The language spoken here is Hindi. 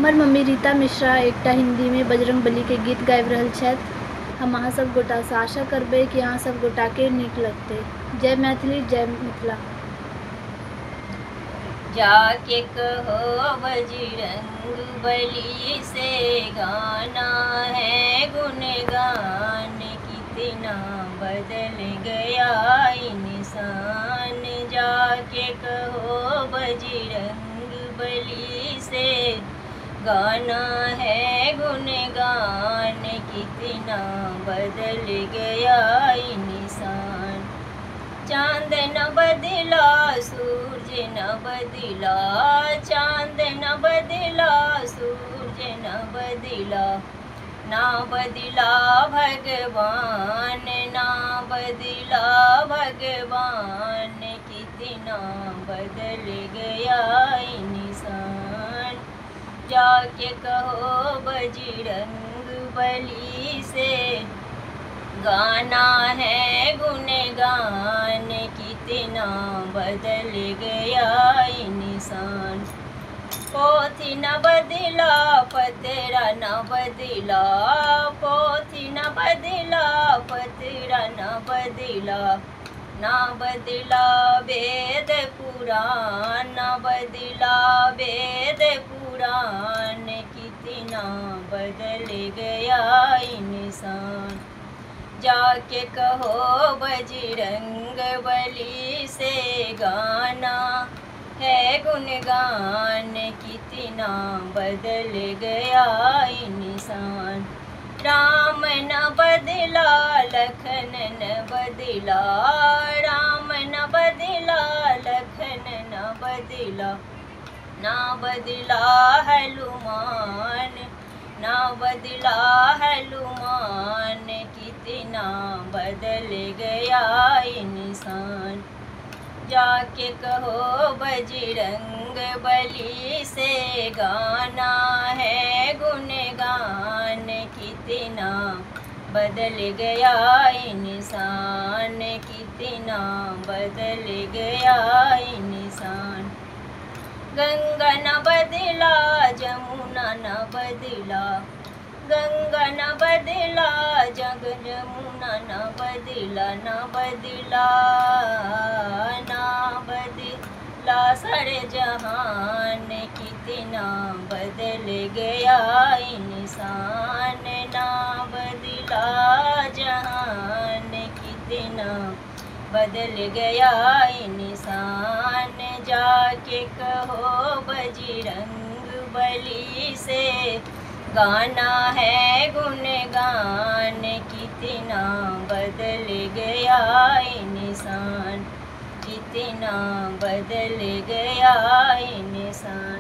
हमर मम्मी रीता मिश्रा एकटा हिंदी में बजरंगबली के गीत गाबि रहल छथि। हम अहाँ सब गोटा से आशा करबै कि अहाँ सब गोटा के नीक लगतै। जय मैथिली, जय मिथिला। जाके कहो बजरंगबली से गाना है गुणगान, कितना बदल गया इंसान। जाके कहो बजरंगबली से गाना है गुणगान, कितना बदल गया इंसान। चांद न बदला, सूरज न बदला, चांद न बदला, सूरज न बदला, ना बदला भगवान, ना बदला भगवान, कितना बदल गया इंसान। जाके कहो बजरंगबली से गाना है गुणगान, कितना बदल गया इंसान। पोथी न बदला, पतरा न बदला, पोथी न बदला, पतरा न बदला, ना बदला वेद पुराण, ना बदला वेद पुराण, कितना बदल गया इंसान। जाके कहो बजरंगबली से गाना है गुणगान, कितना बदल गया इंसान। राम न बदला, लखन न बदला, राम न बदला, लखन न बदला, ना बदला हनुमान, ना बदला हनुमान, कितना बदल गया इंसान। जाके कहो बजरंगबली से गाना है गुणगान, कितना बदल गया इंसान, कितना बदल गया इंसान। गंगा न बदला, जमुना न बदला, गंगा न बदला, जमुना न बदला, न बदला, ना बदला सारे जहान, कितना बदल गया इंसान। ना बदला जहान, कितना बदल गया इंसान। जाके कहो बजरंगबली से गाना है गुणगान, कितना बदल गया इंसान, कितना बदल गया इंसान।